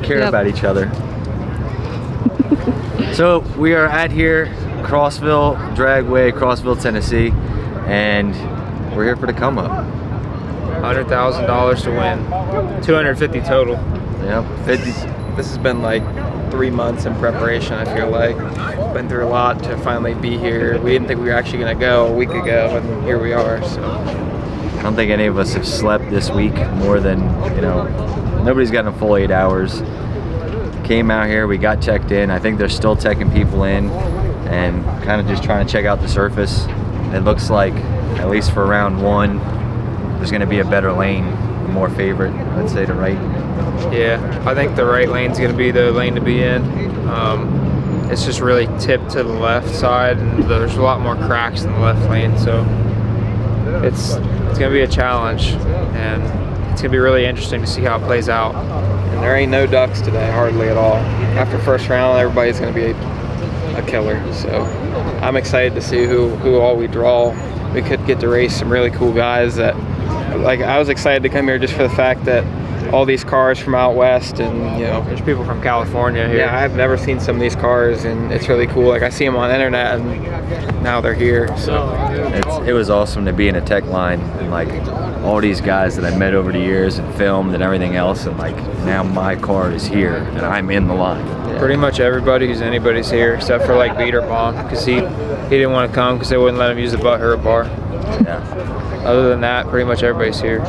care about each other. So we are at here, Crossville Dragway, Crossville, Tennessee, and we're here for the come up. $100,000 to win, 250 total. Yep, 50. This has been like 3 months in preparation, I feel like. Been through a lot to finally be here. We didn't think we were actually gonna go a week ago, and here we are, so. I don't think any of us have slept this week more than, you know, nobody's gotten a full 8 hours. Came out here, we got checked in. I think they're still checking people in and kind of just trying to check out the surface. It looks like, at least for round 1, there's gonna be a better lane, a more favorite, I'd say, to right. Yeah, I think the right lane's going to be the lane to be in. It's just really tipped to the left side, and there's a lot more cracks in the left lane, so it's going to be a challenge, and it's going to be really interesting to see how it plays out. And there ain't no ducks today, hardly at all. After first round, everybody's going to be a killer, so I'm excited to see who all we draw. We could get to race some really cool guys that, like, I was excited to come here just for the fact that all these cars from out west, and you know, there's people from California here. Yeah, I've never seen some of these cars, and it's really cool. Like, I see them on the internet, and now they're here. So it was awesome to be in a tech line, and like all these guys that I met over the years and filmed and everything else, and like now my car is here and I'm in the line. Yeah. Pretty much everybody who's anybody's here, except for like Beater Bomb, because he didn't want to come because they wouldn't let him use the butt hurt bar. Yeah. Other than that, pretty much everybody's here.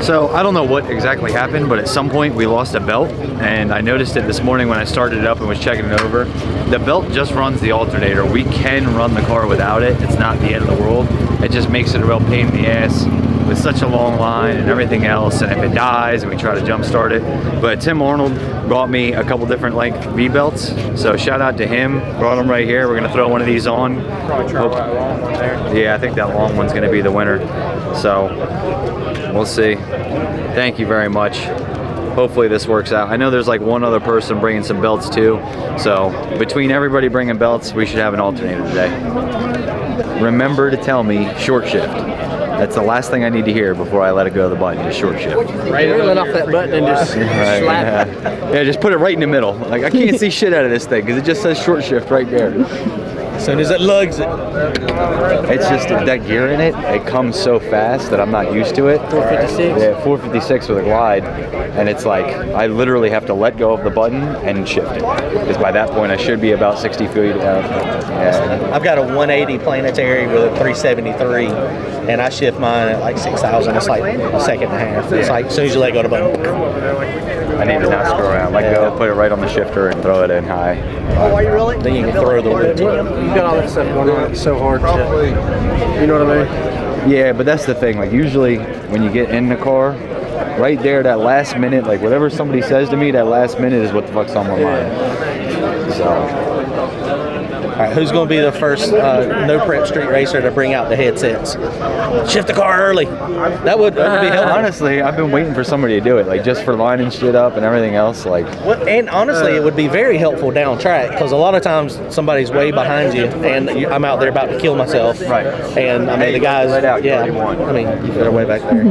So I don't know what exactly happened, but at some point we lost a belt, and I noticed it this morning when I started it up and was checking it over. The belt just runs the alternator. We can run the car without it. It's not the end of the world. It just makes it a real pain in the ass with such a long line and everything else, and if it dies and we try to jump start it. But Tim Arnold brought me a couple different length V-belts, so shout out to him. Brought them right here. We're gonna throw one of these on. Probably try that long one there. Yeah, I think that long one's gonna be the winner. So we'll see. Thank you very much. Hopefully this works out. I know there's like one other person bringing some belts too. So between everybody bringing belts, we should have an alternator today. Remember to tell me short shift. That's the last thing I need to hear before I let it go of the button, just short shift. Right, let off that button and just slap it. Yeah, just put it right in the middle. Like, I can't see shit out of this thing because it just says short shift right there. As soon as it lugs it. It's just that gear in it, it comes so fast that I'm not used to it. 456? Yeah, 456 with a glide. And it's like, I literally have to let go of the button and shift it. Because by that point, I should be about 60 feet out. Yeah. I've got a 180 planetary with a 373, and I shift mine at like 6,000. It's like a second and a half. It's like as soon as you let go of the button. I need to not screw around. Let go, put it right on the shifter, and throw it in high. Oh, are you really? Then you can throw the wood. You've got all that stuff going on. It's so hard to, you know what I mean? Yeah, but that's the thing. Like, usually when you get in the car, right there, that last minute, like whatever somebody says to me, that last minute is what the fuck's on my mind. So. All right, who's going to be the first no prep street racer to bring out the headsets? Shift the car early. That would be helpful. Honestly, I've been waiting for somebody to do it, like just for lining shit up and everything else. Like, well, and honestly, it would be very helpful down track because a lot of times somebody's way behind you, and I'm out there about to kill myself. Right. And I mean, the guys. Let out, yeah. I mean, they're way back there.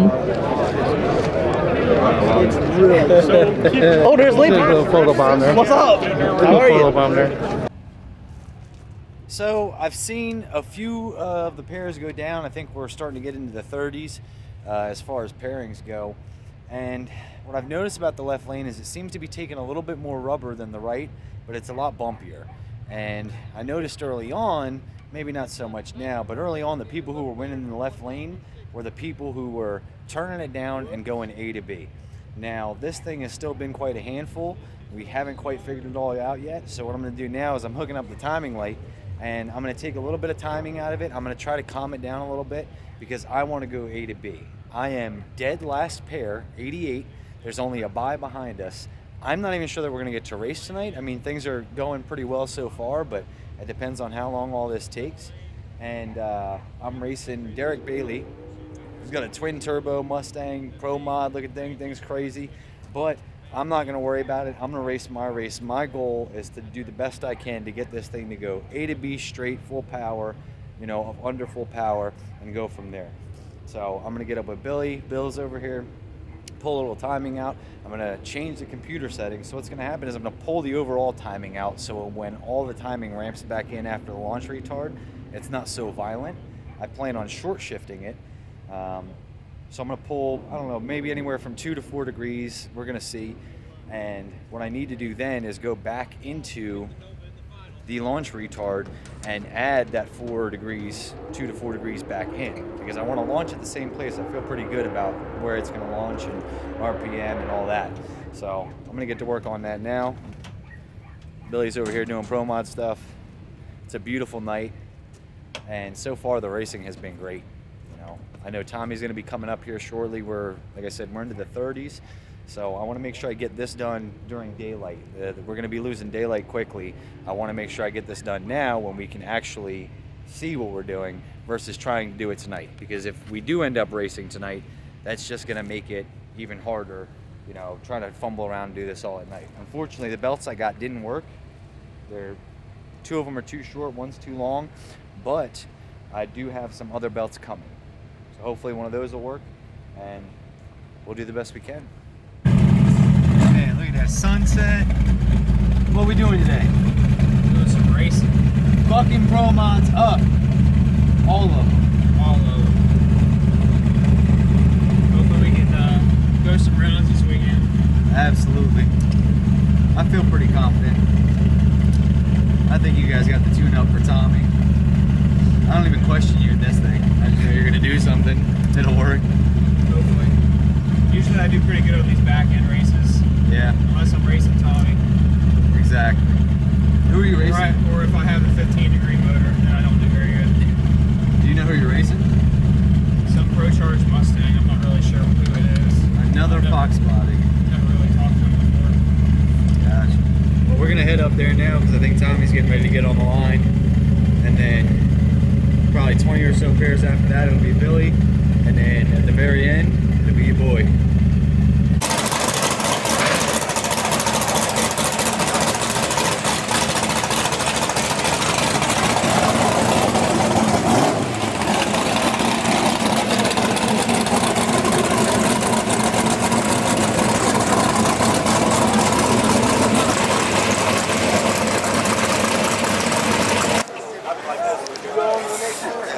Oh, there's Lee. There's a little photo bomb there. What's up? How are you? Photo bomb there. so I've seen a few of the pairs go down. I think we're starting to get into the 30s as far as pairings go. And what I've noticed about the left lane is it seems to be taking a little bit more rubber than the right, but it's a lot bumpier. And I noticed early on, maybe not so much now, but early on, the people who were winning in the left lane were the people who were turning it down and going A to B. Now, this thing has still been quite a handful. We haven't quite figured it all out yet. So what I'm gonna do now is I'm hooking up the timing light, and I'm gonna take a little bit of timing out of it. I'm gonna try to calm it down a little bit because I wanna go A to B. I am dead last pair, 88. There's only a bye behind us. I'm not even sure that we're gonna get to race tonight. I mean, things are going pretty well so far, but it depends on how long all this takes. And I'm racing Derek Bailey. He's got a twin turbo Mustang Pro Mod looking thing. Thing's crazy, but I'm not gonna worry about it. I'm gonna race my race. My goal is to do the best I can to get this thing to go A to B straight, full power, you know, under full power, and go from there. So I'm gonna get up with Billy. Bill's over here. pull a little timing out. I'm gonna change the computer settings. So what's gonna happen is I'm gonna pull the overall timing out, so when all the timing ramps back in after the launch retard, it's not so violent. I plan on short shifting it. So I'm gonna pull, I don't know, maybe anywhere from 2 to 4 degrees, we're gonna see. And what I need to do then is go back into the launch retard and add that 4 degrees, 2 to 4 degrees back in, because I want to launch at the same place. I feel pretty good about where it's going to launch and RPM and all that. So I'm going to get to work on that now. Billy's over here doing pro mod stuff. It's a beautiful night, and so far the racing has been great. You know, I know Tommy's going to be coming up here shortly. Like I said, we're into the 30s. So I want to make sure I get this done during daylight. We're going to be losing daylight quickly. I want to make sure I get this done now when we can actually see what we're doing versus trying to do it tonight. Because if we do end up racing tonight, that's just going to make it even harder, you know, trying to fumble around and do this all at night. Unfortunately, the belts I got didn't work. 2 of them are too short, one's too long, but I do have some other belts coming. So hopefully one of those will work, and we'll do the best we can. Man, look at that sunset. What are we doing today? Doing some racing. Fucking pro mods up. All of them. All over. Hopefully we can go some rounds this weekend. Absolutely. I feel pretty confident. I think you guys got the tune up for Tommy. I don't even question you in this thing. I just know you're gonna do something. It'll work. Hopefully. Usually I do pretty good on these back end races. Yeah. Unless I'm racing Tommy. Exactly. Who are you racing? Or if I have the 15-degree motor, then I don't do very good. Do you know who you're racing? Some Pro Charge Mustang. I'm not really sure who it is. Another Fox body. Never really talked to him before. Gotcha. Well, we're gonna head up there now because I think Tommy's getting ready to get on the line, and then probably 20 or so pairs after that it'll be Billy, and then at the very end it'll be your boy.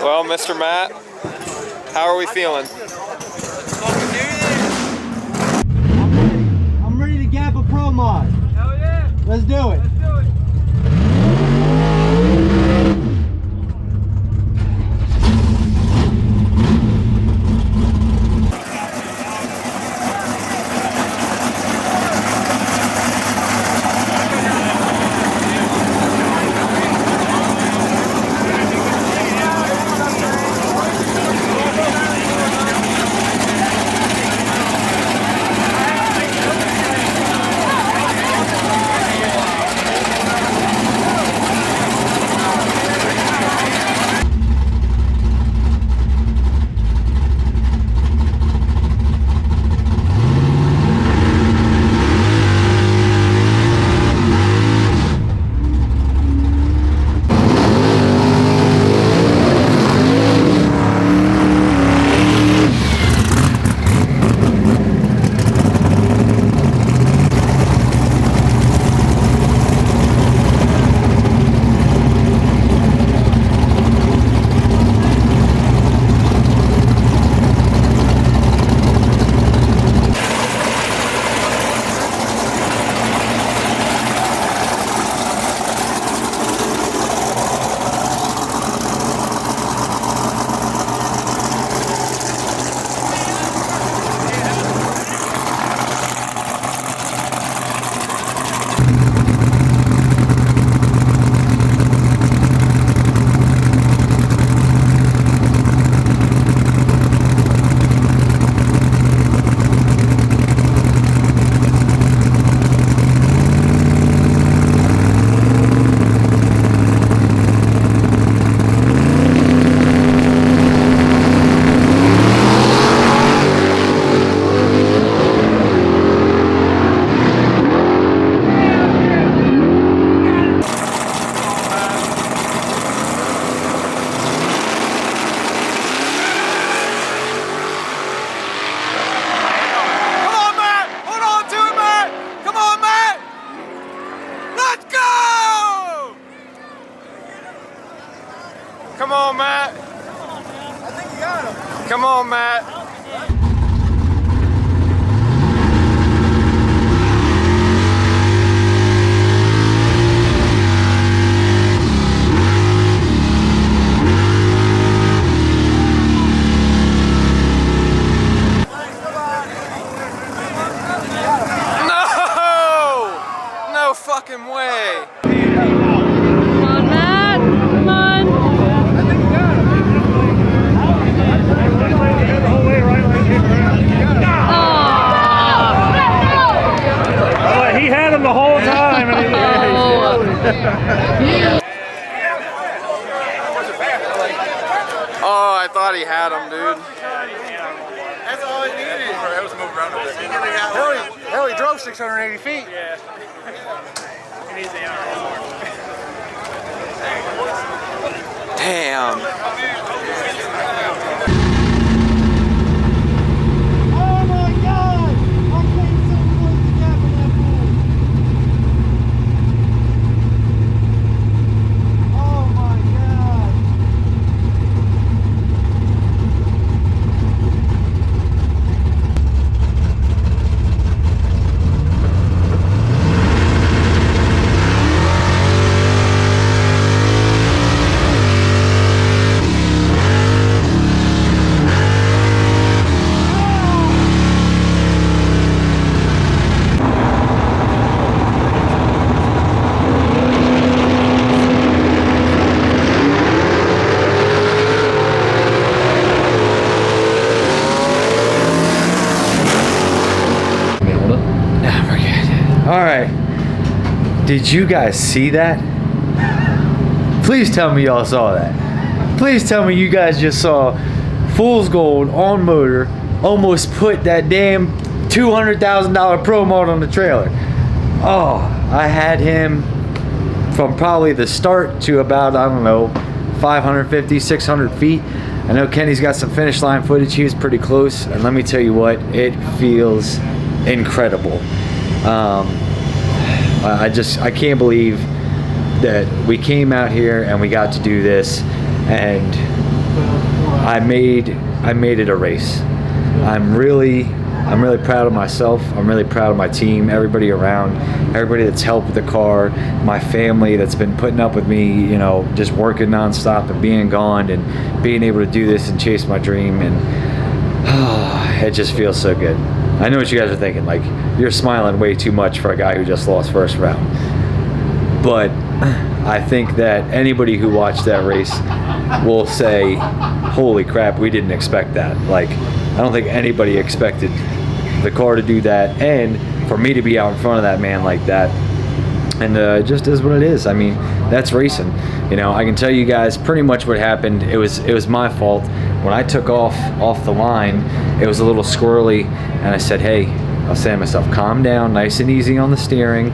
Well, Mr. Matt, how are we feeling? I'm ready to gap a pro mod. Hell yeah! Let's do it. Let's do it. Come on, Matt. I think you got him. Come on, Matt. No fucking way. Come on, Matt. Come on. I think you got him. The whole way right lane came around. He had him the whole time. Oh, I thought he had him, dude. That's all he needed. That was moving around a bit. Hell, he drove 680 feet. Yeah. Damn. Oh my God! I came so close to gapping that fool. Oh my God! All right. Did you guys see that? Please tell me y'all saw that. Please tell me you guys just saw Fool's Gold on motor almost put that damn $200,000 Pro Mod on the trailer. Oh, I had him from probably the start to about, I don't know, 550, 600 feet. I know Kenny's got some finish line footage. He was pretty close. And let me tell you what, it feels incredible. I can't believe that we came out here and we got to do this, and I made it a race. I'm really proud of myself. I'm really proud of my team, everybody around, everybody that's helped with the car, my family that's been putting up with me, you know, just working nonstop and being gone and being able to do this and chase my dream, and it just feels so good. I know what you guys are thinking, like, you're smiling way too much for a guy who just lost first round. But I think that anybody who watched that race will say, holy crap, we didn't expect that. Like, I don't think anybody expected the car to do that, and for me to be out in front of that man like that. And it just is what it is. I mean, that's racing. You know, I can tell you guys pretty much what happened. It was my fault. When I took off the line, it was a little squirrely, and I said, hey, I was saying to myself, calm down, nice and easy on the steering,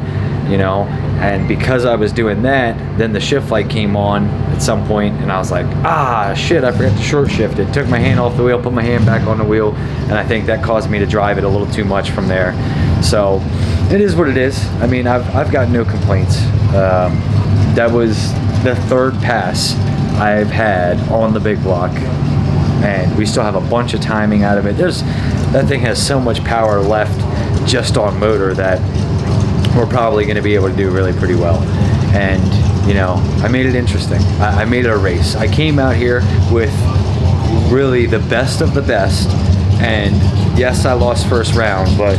you know. And because I was doing that, then the shift light came on at some point, and I was like, ah, shit, I forgot to short shift it. Took my hand off the wheel, put my hand back on the wheel, and I think that caused me to drive it a little too much from there. So it is what it is. I mean, I've got no complaints. That was the third pass I've had on the big block, and we still have a bunch of timing out of it. That thing has so much power left just on motor that we're probably going to be able to do really pretty well. And you know, I made it interesting. I made it a race. I came out here with really the best of the best, and yes, I lost first round, but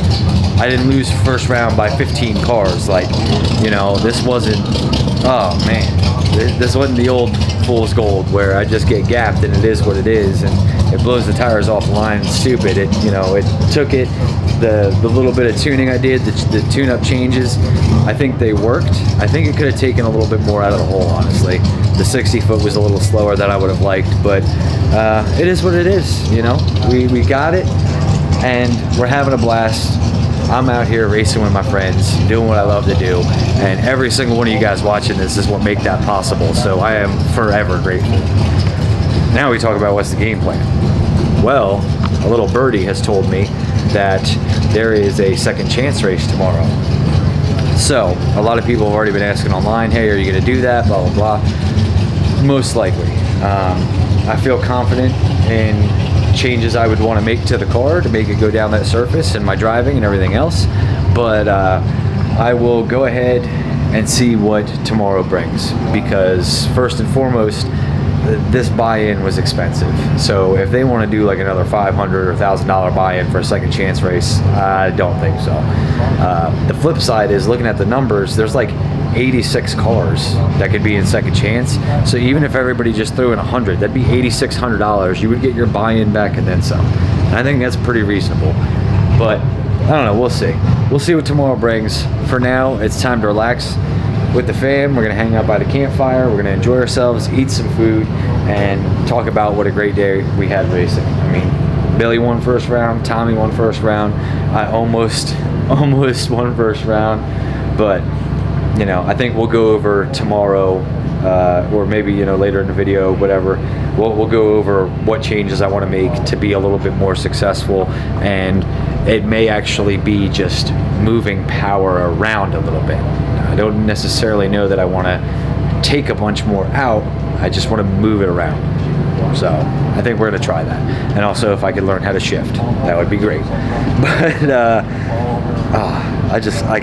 I didn't lose first round by 15 cars. Like, you know, this wasn't, oh man, this wasn't the old Fool's Gold where I just get gapped and it is what it is, and it blows the tires off the line. It's stupid. It, you know, it took it, the little bit of tuning I did, the tune-up changes, I think they worked. I think it could have taken a little bit more out of the hole, honestly. The 60 foot was a little slower than I would have liked, but it is what it is, you know. We got it, and we're having a blast. I'm out here racing with my friends, doing what I love to do, and every single one of you guys watching this is what make that possible, so I am forever grateful. Now we talk about what's the game plan. Well, a little birdie has told me that there is a second chance race tomorrow. So, a lot of people have already been asking online, hey, are you going to do that, blah, blah, blah. Most likely. I feel confident in changes I would want to make to the car to make it go down that surface and my driving and everything else, but I will go ahead and see what tomorrow brings, because first and foremost, this buy-in was expensive. So if they want to do like another $500 or $1,000 buy-in for a second chance race, I don't think so. The flip side is, looking at the numbers, there's like 86 cars that could be in second chance. So even if everybody just threw in 100, that'd be $8,600. You would get your buy-in back and then some. And I think that's pretty reasonable. But I don't know, we'll see. We'll see what tomorrow brings. For now, it's time to relax with the fam. We're gonna hang out by the campfire. We're gonna enjoy ourselves, eat some food, and talk about what a great day we had racing. I mean, Billy won first round, Tommy won first round. I almost won first round, but you know, I think we'll go over tomorrow, or maybe, you know, later in the video, whatever. We'll go over what changes I want to make to be a little bit more successful, and it may actually be just moving power around a little bit. I don't necessarily know that I want to take a bunch more out. I just want to move it around. So I think we're gonna try that. And also, if I could learn how to shift, that would be great. But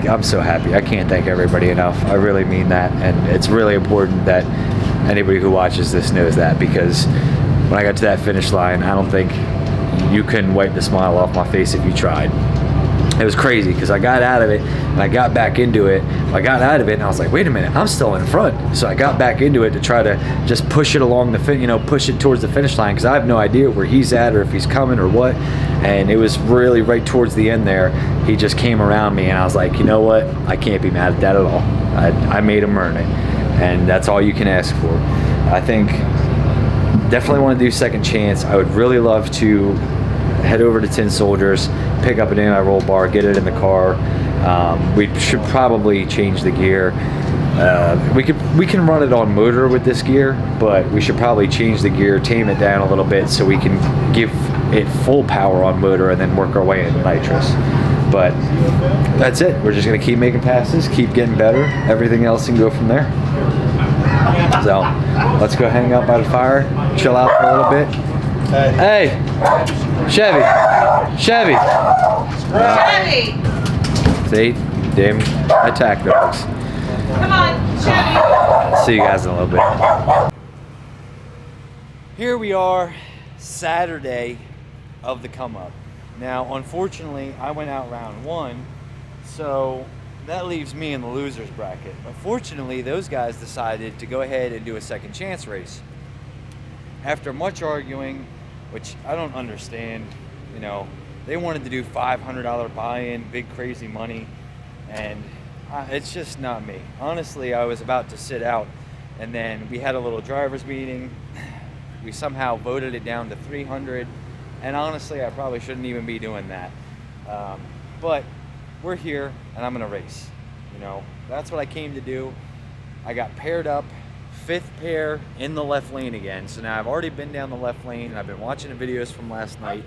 I'm so happy. I can't thank everybody enough. I really mean that, and it's really important that anybody who watches this knows that, because when I got to that finish line, I don't think you can wipe the smile off my face if you tried. It was crazy, because I got out of it and I got back into it. I got out of it and I was like, wait a minute, I'm still in front. So I got back into it to try to just push it along the push it towards the finish line, because I have no idea where he's at or if he's coming or what. And it was really right towards the end there, he just came around me, and I was like, you know what, I can't be mad at that at all. I made him earn it, and that's all you can ask for. I think definitely want to do second chance. I would really love to head over to Tin Soldiers, pick up an anti-roll bar, get it in the car. We should probably change the gear. We can run it on motor with this gear, but we should probably change the gear, tame it down a little bit so we can give it full power on motor and then work our way into nitrous. But that's it. We're just gonna keep making passes, keep getting better. Everything else can go from there. So let's go hang out by the fire, chill out for a little bit. Hey, Chevy. See, damn attack dogs. Come on, Chevy. See you guys in a little bit. Here we are, Saturday of the come up. Now, unfortunately, I went out round one, so that leaves me in the loser's bracket. But fortunately, those guys decided to go ahead and do a second chance race. After much arguing, which I don't understand, you know, they wanted to do $500 buy-in, big crazy money, and it's just not me. Honestly, I was about to sit out, and then we had a little driver's meeting. We somehow voted it down to 300, and honestly, I probably shouldn't even be doing that. But we're here, and I'm gonna race. You know, that's what I came to do. I got paired up, 5th pair in the left lane again. So now I've already been down the left lane, and I've been watching the videos from last night.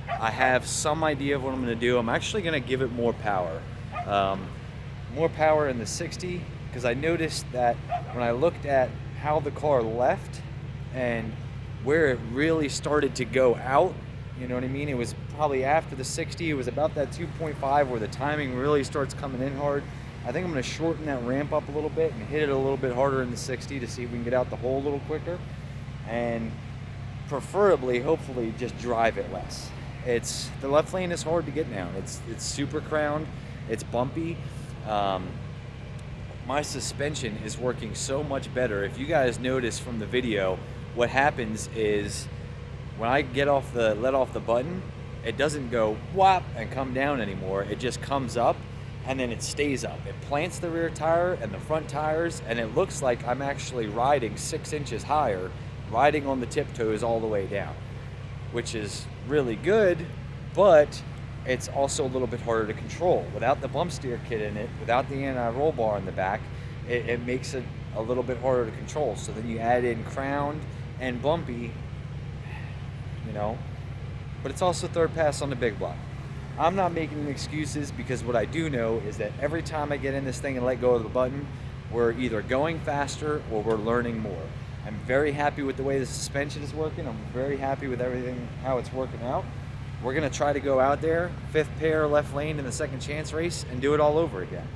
I have some idea of what I'm gonna do. I'm actually gonna give it more power. More power in the 60, because I noticed that when I looked at how the car left and where it really started to go out, you know what I mean? It was probably after the 60, it was about that 2.5 where the timing really starts coming in hard. I think I'm gonna shorten that ramp up a little bit and hit it a little bit harder in the 60 to see if we can get out the hole a little quicker, and preferably, hopefully, just drive it less. The left lane is hard to get down. It's super crowned, it's bumpy. My suspension is working so much better. If you guys notice from the video, what happens is when I let off the button, it doesn't go whop and come down anymore. It just comes up and then it stays up. It plants the rear tire and the front tires, and it looks like I'm actually riding 6 inches higher, riding on the tiptoes all the way down, which is really good, but it's also a little bit harder to control. Without the bump steer kit in it, without the anti-roll bar in the back, it makes it a little bit harder to control. So then you add in crowned and bumpy, you know, but it's also third pass on the big block. I'm not making excuses, because what I do know is that every time I get in this thing and let go of the button, we're either going faster or we're learning more. I'm very happy with the way the suspension is working. I'm very happy with everything, how it's working out. We're gonna try to go out there, 5th pair left lane in the second chance race, and do it all over again.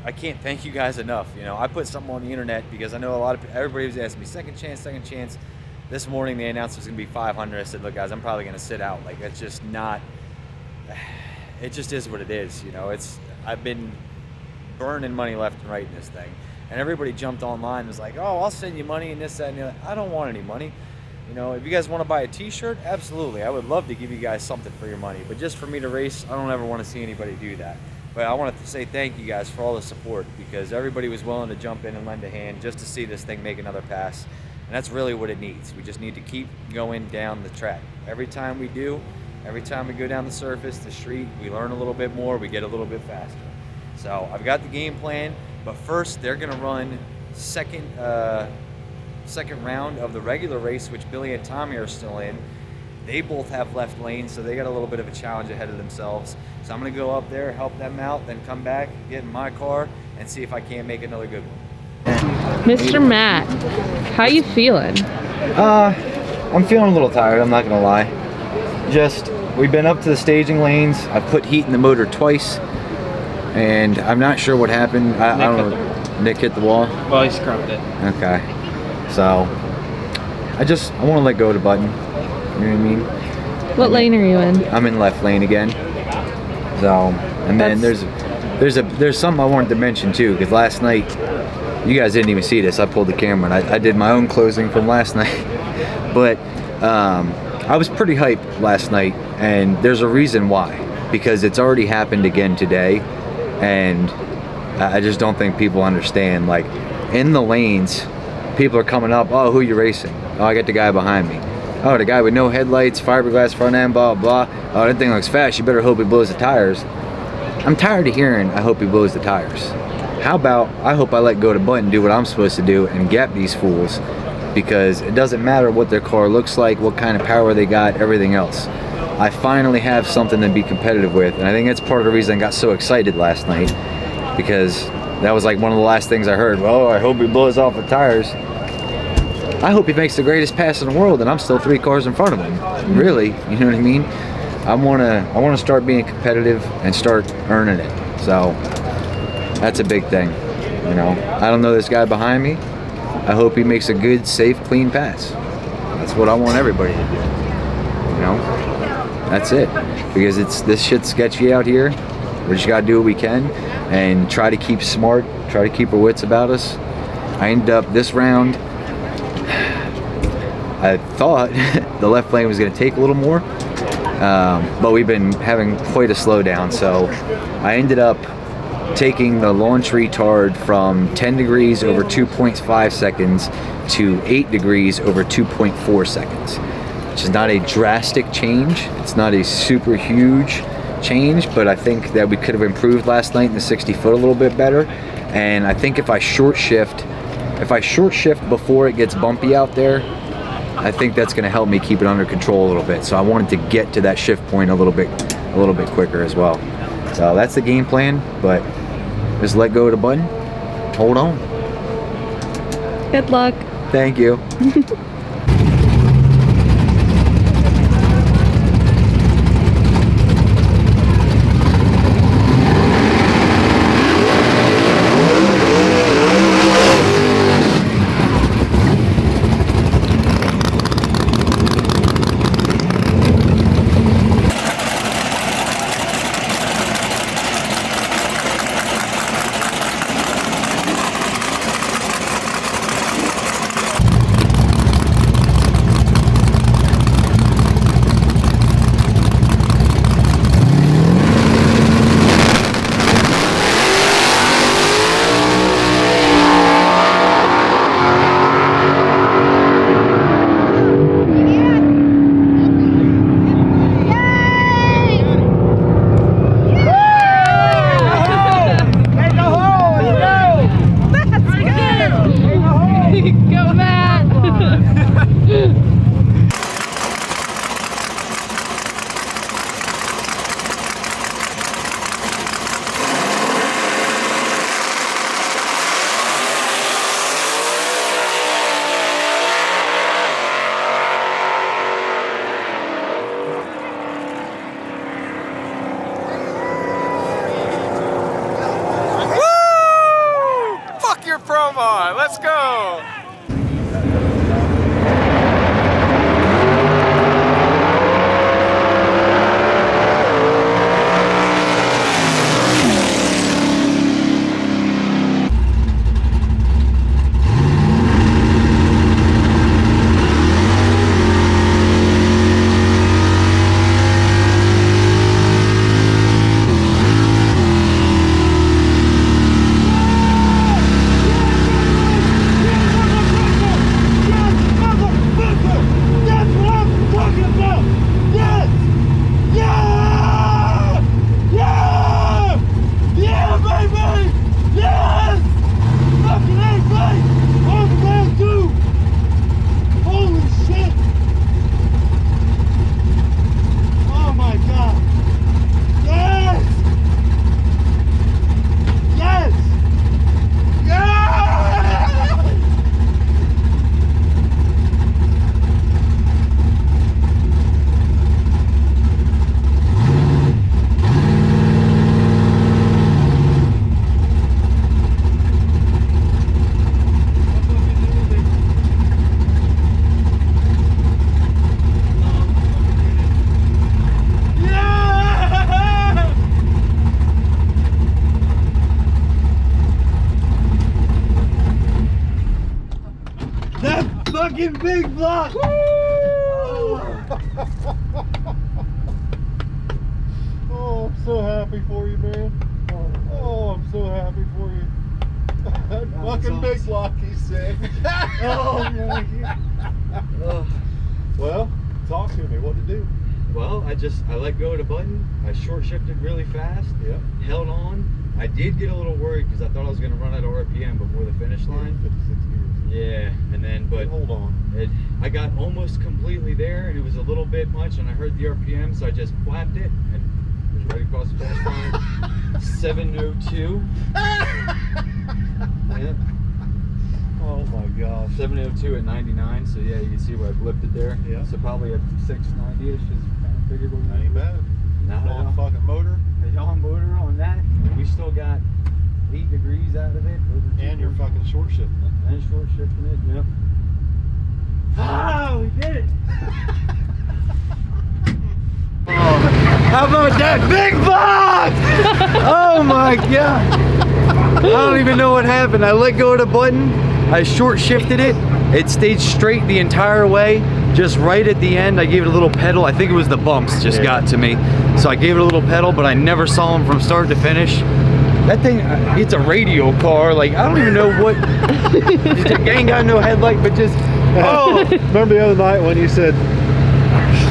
I can't thank you guys enough. You know, I put something on the internet because I know everybody was asking me second chance. This morning they announced it was gonna be 500. I said, look guys, I'm probably gonna sit out. Like, it's just not, it just is what it is. You know, I've been burning money left and right in this thing. And everybody jumped online and was like, oh, I'll send you money and this, that, and the other. I don't want any money. You know, if you guys want to buy a t-shirt, absolutely. I would love to give you guys something for your money. But just for me to race, I don't ever want to see anybody do that. But I wanted to say thank you guys for all the support, because everybody was willing to jump in and lend a hand just to see this thing make another pass. And that's really what it needs. We just need to keep going down the track. Every time we go down the surface, the street, we learn a little bit more, we get a little bit faster. So I've got the game plan, but first they're gonna run second round of the regular race, which Billy and Tommy are still in. They both have left lanes, so they got a little bit of a challenge ahead of themselves. So I'm gonna go up there, help them out, then come back, get in my car, and see if I can't make another good one. Mr. Matt, how you feeling? I'm feeling a little tired, I'm not gonna lie. We've been up to the staging lanes. I've put heat in the motor twice, and I'm not sure what happened. I don't know. Nick hit the wall? Well, he scrubbed it. Okay. So, I want to let go of the button. You know what I mean? What lane are you in? I'm in left lane again. So, and then there's something I wanted to mention too, because last night, you guys didn't even see this. I pulled the camera and I did my own closing from last night. But I was pretty hyped last night, and there's a reason why. Because it's already happened again today, and I just don't think people understand. Like, in the lanes, people are coming up, oh, who you racing? Oh, I got the guy behind me. Oh, the guy with no headlights, fiberglass front end, blah, blah. Oh, that thing looks fast. You better hope he blows the tires. I'm tired of hearing, I hope he blows the tires. How about, I hope I let go of the button, do what I'm supposed to do, and gap these fools. Because it doesn't matter what their car looks like, what kind of power they got, everything else. I finally have something to be competitive with, and I think that's part of the reason I got so excited last night, because that was like one of the last things I heard. Oh, I hope he blows off the tires. I hope he makes the greatest pass in the world, and I'm still 3 cars in front of him. Really, you know what I mean? I wanna start being competitive and start earning it. So that's a big thing. You know, I don't know this guy behind me. I hope he makes a good, safe, clean pass. That's what I want everybody to do. You know, that's it. Because this shit's sketchy out here. We just gotta do what we can and try to keep smart, try to keep our wits about us. I ended up this round, I thought the left lane was gonna take a little more, but we've been having quite a slowdown. So I ended up taking the launch retard from 10 degrees over 2.5 seconds to 8 degrees over 2.4 seconds, which is not a drastic change. It's not a super huge change, but I think that we could have improved last night in the 60 foot a little bit better. And I think if I short shift before it gets bumpy out there, I think that's going to help me keep it under control a little bit. So I wanted to get to that shift point a little bit quicker as well. So that's the game plan, but just let go of the button, hold on. Good luck. Thank you. Fucking big block! Oh, I'm so happy for you, man. Oh, I'm so happy for you. That fucking big block, he said. Oh, man. Well, talk to me. What to do? Well, I let go of the button. I short shifted really fast. Yep. Held on. I did get a little worried because I thought I was going to run out of RPM before the finish line. 56 years. Yeah, and then, but hold on. I got almost completely there, and it was a little bit much, and I heard the RPM, so I just flapped it and was right across the finish line. 702. Yep. Oh my gosh. 702 at 99. So yeah, you can see where I blipped it there. Yeah. So probably at 690ish is kind of figured what Ain't bad. Not at On all. fucking motor. The yawn motor on that, and we still got 8 degrees out of it. And you're fucking short shifting it. And short shifting it, yep. Ah, we did it! How about that big box? Oh my god! I don't even know what happened. I let go of the button, I short shifted it, it stayed straight the entire way. Just right at the end, I gave it a little pedal. I think it was the bumps just got to me. So I gave it a little pedal, but I never saw him from start to finish. That thing, it's a radio car. Like, I don't even know what. It ain't got no headlight, but just, oh. Remember the other night when you said,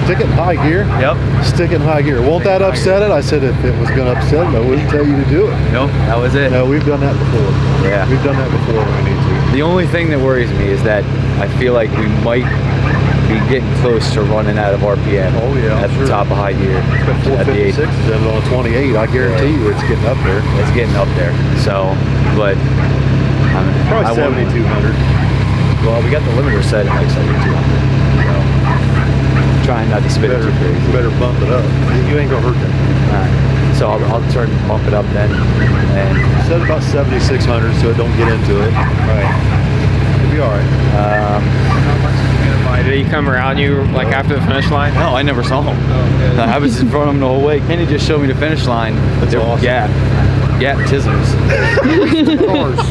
stick it in high gear? Yep. Stick it in high gear. Won't that upset it? I said if it was going to upset it, I wouldn't tell you to do it. Nope, that was it. No, we've done that before. Yeah. We've done that before when we need to. The only thing that worries me is that I feel like we might be getting close to running out of RPM. Oh yeah, at the top of high gear. At 456 instead of on 28. I guarantee you it's getting up there. It's getting up there. So, but probably 7,200. Well, we got the limiter set at like 7,200. So, trying not to spit it too crazy. Better bump it up. You ain't gonna hurt that. Alright. So I'll try to bump it up then. And set about 7,600 so it don't get into it. Right. It'll be alright. Did he come around you like after the finish line? No, I never saw him. Oh, I was in front of him the whole way. Kenny just showed me the finish line. But there were awesome. tisms.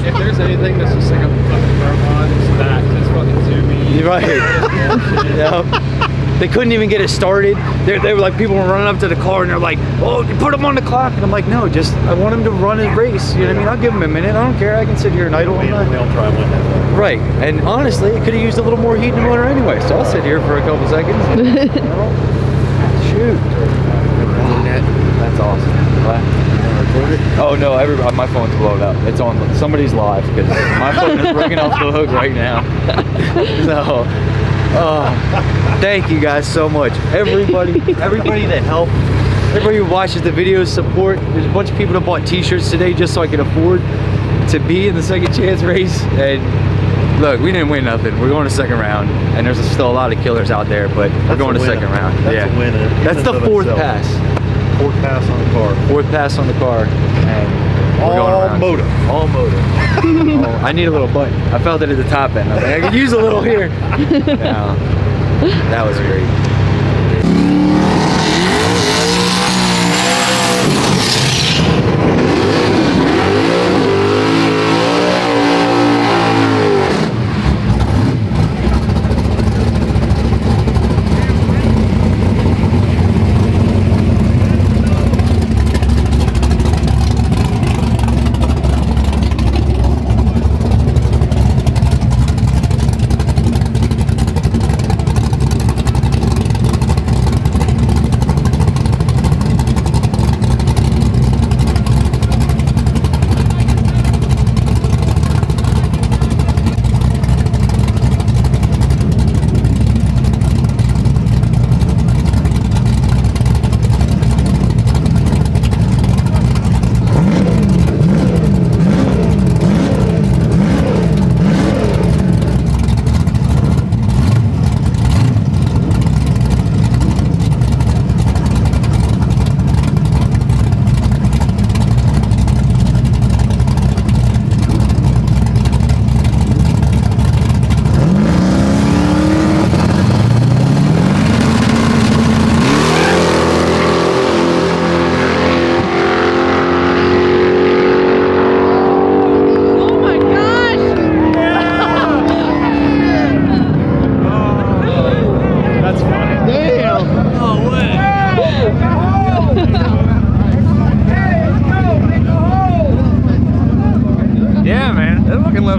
If there's anything that's just like a fucking robot, it's that. It's fucking zoomy. You're right. Yep. They couldn't even get it started. They were like, people were running up to the car and they're like, oh, you put him on the clock. And I'm like, no, just, I want him to run his race. You know what I mean? I'll give him a minute. I don't care. I can sit here and idle. They'll try and win that. Right. And honestly, it could have used a little more heat in the motor anyway. So I'll sit here for a couple seconds. Shoot. That's awesome. Oh no, my phone's blown up. It's on, somebody's live because my phone is ringing off the hook right now. So, thank you guys so much. Everybody that helped, everybody who watches the videos, support. There's a bunch of people that bought t-shirts today just so I could afford to be in the second chance race. And look, we didn't win nothing. We're going to second round, and there's still a lot of killers out there, but we're going to second round. That's a win. That's the fourth pass. Fourth pass on the car. Fourth pass on the car, and All motor. All motor. Oh, I need a little button. I felt it at the top end. I was like, I could use a little here. Yeah, that was great.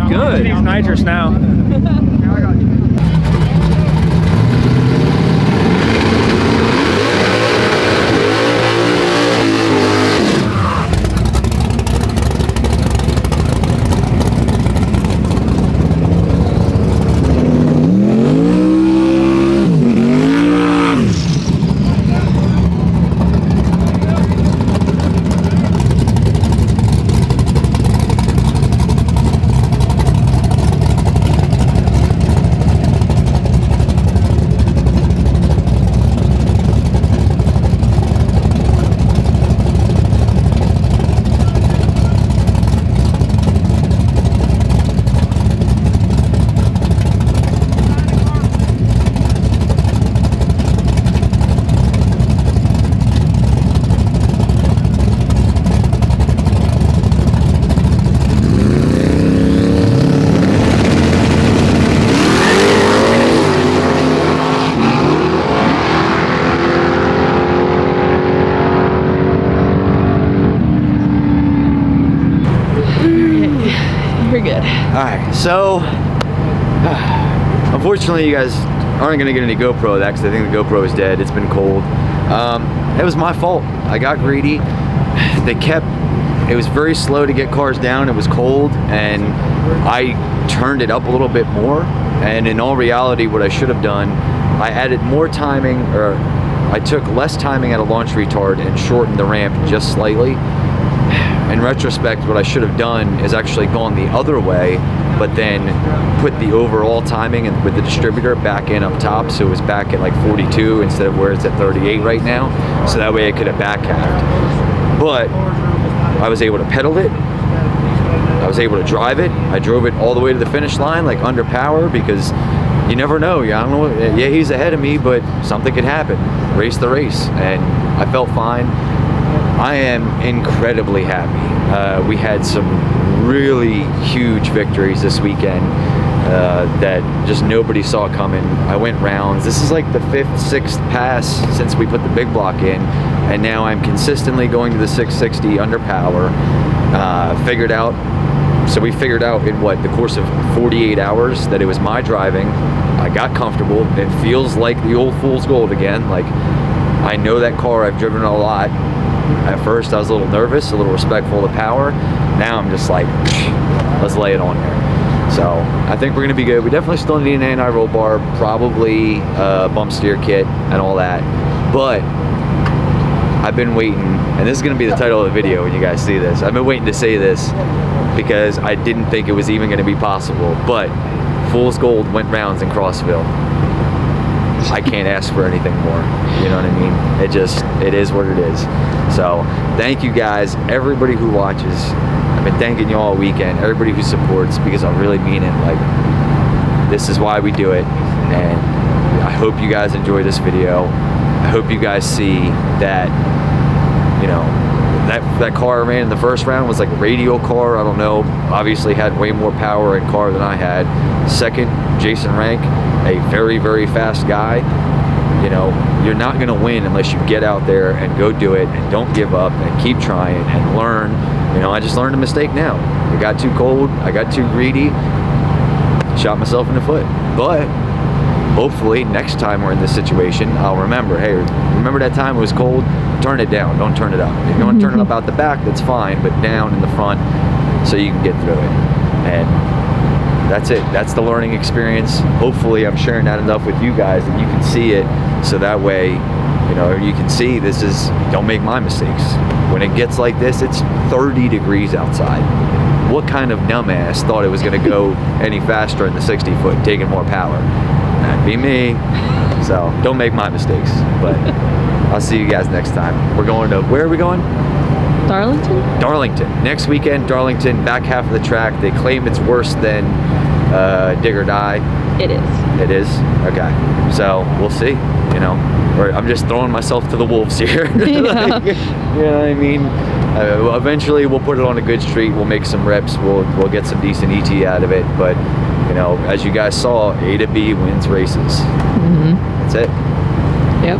Good. He's nitrous now. Alright, so unfortunately you guys aren't going to get any GoPro of that because I think the GoPro is dead. It's been cold. It was my fault. I got greedy. It was very slow to get cars down. It was cold and I turned it up a little bit more, and in all reality what I should have done, I added more timing, or I took less timing at a launch retard and shortened the ramp just slightly. In retrospect, what I should have done is actually gone the other way, but then put the overall timing and with the distributor back in up top, so it was back at like 42 instead of where it's at 38 right now, so that way I could have back halved. But I was able to pedal it, I was able to drive it, I drove it all the way to the finish line like under power, because you never know. I don't know, yeah, he's ahead of me, but something could happen. Race the race, and I felt fine. I am incredibly happy. We had some really huge victories this weekend that just nobody saw coming. I went rounds. This is like the 5th, 6th pass since we put the big block in, and now I'm consistently going to the 660 under power. So we figured out in the course of 48 hours that it was my driving. I got comfortable. It feels like the old fool's gold again. Like, I know that car, I've driven a lot. At first I was a little nervous, a little respectful of the power. Now I'm just like, let's lay it on there. So I think we're gonna be good. We definitely still need an anti roll bar, probably a bump steer kit and all that. But I've been waiting, and this is gonna be the title of the video when you guys see this. I've been waiting to say this because I didn't think it was even gonna be possible. But Fool's Gold went rounds in Crossville. I can't ask for anything more. You know what I mean? It is what it is. So thank you guys, everybody who watches. I've been thanking you all weekend, everybody who supports, because I really mean it. Like, this is why we do it, and I hope you guys enjoy this video. I hope you guys see that, you know, that car I ran in the first round was like a radial car. I don't know, obviously had way more power in car than I had. Second, Jason Rank, a very, very fast guy. You know, you're not going to win unless you get out there and go do it and don't give up and keep trying and learn. You know, I just learned a mistake now. I got too cold, I got too greedy, shot myself in the foot. But hopefully next time we're in this situation, I'll remember, hey, remember that time it was cold? Turn it down, don't turn it up. If you want to turn it up out the back, that's fine, but down in the front so you can get through it. And that's it. That's the learning experience. Hopefully I'm sharing that enough with you guys that you can see it, so that way, you know, you can see this is, don't make my mistakes. When it gets like this, it's 30 degrees outside. What kind of dumbass thought it was going to go any faster in the 60 foot, taking more power? That'd be me. So don't make my mistakes. But I'll see you guys next time. We're going to, where are we going? Darlington? Darlington. Next weekend, Darlington, back half of the track. They claim it's worse than Dig or Die. It is. It is? Okay. So we'll see, you know. Or I'm just throwing myself to the wolves here. Yeah. Like, you know what I mean? Eventually we'll put it on a good street. We'll make some reps. We'll get some decent ET out of it. But, you know, as you guys saw, A to B wins races. Mm-hmm. That's it. Yep.